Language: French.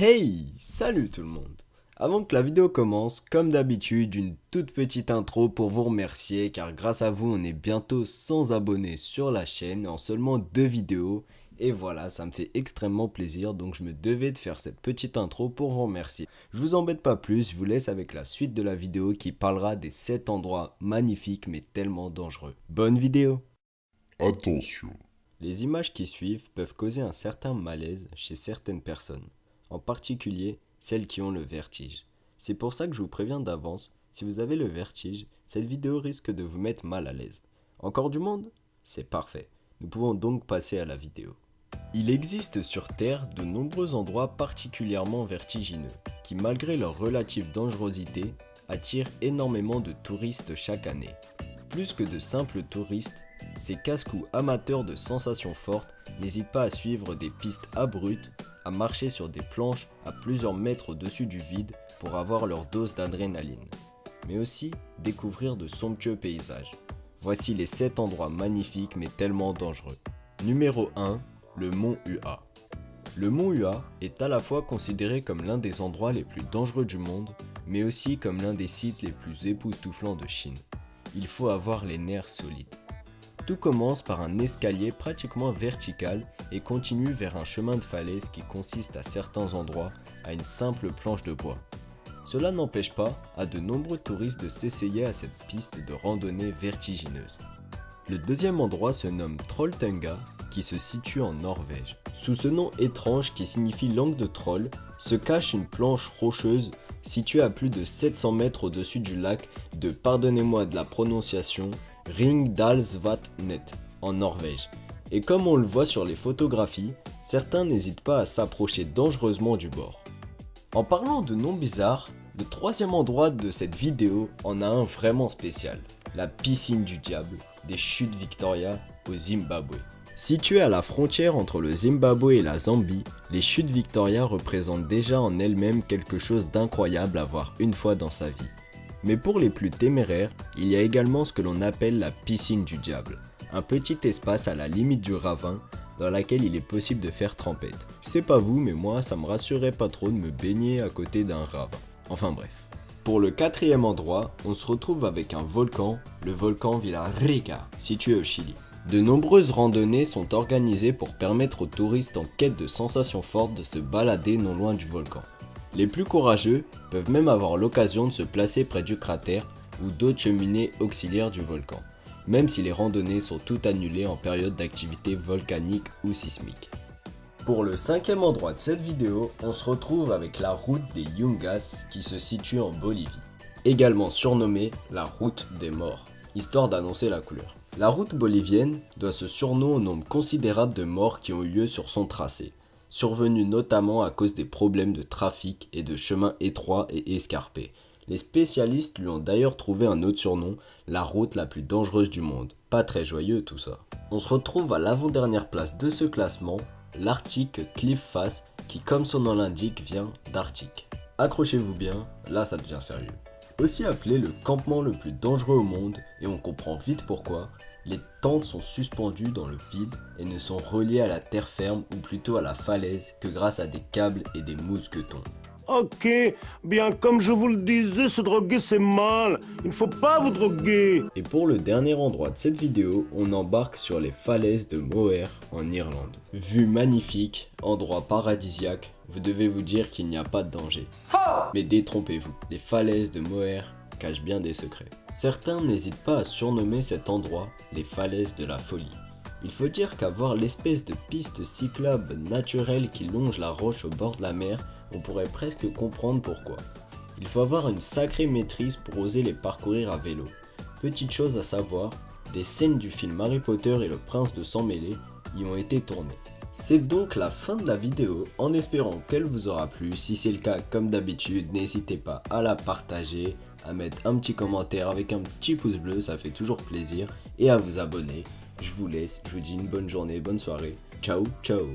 Hey, salut tout le monde. Avant que la vidéo commence, comme d'habitude, une toute petite intro pour vous remercier car grâce à vous on est bientôt 100 abonnés sur la chaîne en seulement 2 vidéos et voilà, ça me fait extrêmement plaisir donc je me devais de faire cette petite intro pour vous remercier. Je vous embête pas plus, je vous laisse avec la suite de la vidéo qui parlera des 7 endroits magnifiques mais tellement dangereux. Bonne vidéo. Attention, Les images qui suivent peuvent causer un certain malaise chez certaines personnes, en particulier celles qui ont le vertige. C'est pour ça que je vous préviens d'avance, si vous avez le vertige, cette vidéo risque de vous mettre mal à l'aise. Encore du monde? C'est parfait. Nous pouvons donc passer à la vidéo. Il existe sur Terre de nombreux endroits particulièrement vertigineux, qui malgré leur relative dangerosité, attirent énormément de touristes chaque année. Plus que de simples touristes, ces casse-cou amateurs de sensations fortes n'hésitent pas à suivre des pistes abruptes, à marcher sur des planches à plusieurs mètres au-dessus du vide pour avoir leur dose d'adrénaline, mais aussi découvrir de somptueux paysages. Voici les 7 endroits magnifiques mais tellement dangereux. Numéro 1, le mont Hua. Le mont Hua est à la fois considéré comme l'un des endroits les plus dangereux du monde, mais aussi comme l'un des sites les plus époustouflants de Chine. Il faut avoir les nerfs solides. Tout commence par un escalier pratiquement vertical et continue vers un chemin de falaise qui consiste à certains endroits à une simple planche de bois. Cela n'empêche pas à de nombreux touristes de s'essayer à cette piste de randonnée vertigineuse. Le deuxième endroit se nomme Trolltunga qui se situe en Norvège. Sous ce nom étrange qui signifie langue de troll, se cache une planche rocheuse située à plus de 700 mètres au-dessus du lac de, pardonnez-moi de la prononciation, Ringdalsvatnet en Norvège. Et comme on le voit sur les photographies, certains n'hésitent pas à s'approcher dangereusement du bord. En parlant de noms bizarres, le troisième endroit de cette vidéo en a un vraiment spécial, la piscine du diable des chutes Victoria au Zimbabwe. Située à la frontière entre le Zimbabwe et la Zambie, les chutes Victoria représentent déjà en elles-mêmes quelque chose d'incroyable à voir une fois dans sa vie. Mais pour les plus téméraires, il y a également ce que l'on appelle la piscine du diable, un petit espace à la limite du ravin dans laquelle il est possible de faire trempette. Je sais pas vous, mais moi ça me rassurait pas trop de me baigner à côté d'un ravin. Enfin bref. Pour le quatrième endroit, on se retrouve avec un volcan, le volcan Villarrica, situé au Chili. De nombreuses randonnées sont organisées pour permettre aux touristes en quête de sensations fortes de se balader non loin du volcan. Les plus courageux peuvent même avoir l'occasion de se placer près du cratère ou d'autres cheminées auxiliaires du volcan, même si les randonnées sont toutes annulées en période d'activité volcanique ou sismique. Pour le cinquième endroit de cette vidéo, on se retrouve avec la route des Yungas qui se situe en Bolivie, également surnommée la route des morts, histoire d'annoncer la couleur. La route bolivienne doit ce surnom au nombre considérable de morts qui ont eu lieu sur son tracé, survenu notamment à cause des problèmes de trafic et de chemins étroits et escarpés. Les spécialistes lui ont d'ailleurs trouvé un autre surnom, la route la plus dangereuse du monde. Pas très joyeux tout ça. On se retrouve à l'avant-dernière place de ce classement, l'Arctic Cliff Face, qui comme son nom l'indique vient d'Arctique. Accrochez-vous bien, là ça devient sérieux. Aussi appelé le campement le plus dangereux au monde, et on comprend vite pourquoi, les tentes sont suspendues dans le vide et ne sont reliées à la terre ferme ou plutôt à la falaise que grâce à des câbles et des mousquetons. Ok, bien comme je vous le disais, se droguer c'est mal. Il ne faut pas vous droguer. Et pour le dernier endroit de cette vidéo, on embarque sur les falaises de Moher en Irlande. Vue magnifique, endroit paradisiaque, vous devez vous dire qu'il n'y a pas de danger. Mais détrompez-vous, les falaises de Moher cachent bien des secrets. Certains n'hésitent pas à surnommer cet endroit les falaises de la folie. Il faut dire qu'avoir l'espèce de piste cyclable naturelle qui longe la roche au bord de la mer, on pourrait presque comprendre pourquoi. Il faut avoir une sacrée maîtrise pour oser les parcourir à vélo. Petite chose à savoir, des scènes du film Harry Potter et le prince de sang mêlé y ont été tournées. C'est donc la fin de la vidéo, en espérant qu'elle vous aura plu. Si c'est le cas, comme d'habitude, n'hésitez pas à la partager, à mettre un petit commentaire avec un petit pouce bleu, ça fait toujours plaisir, et à vous abonner. Je vous laisse, je vous dis une bonne journée, bonne soirée. Ciao, ciao.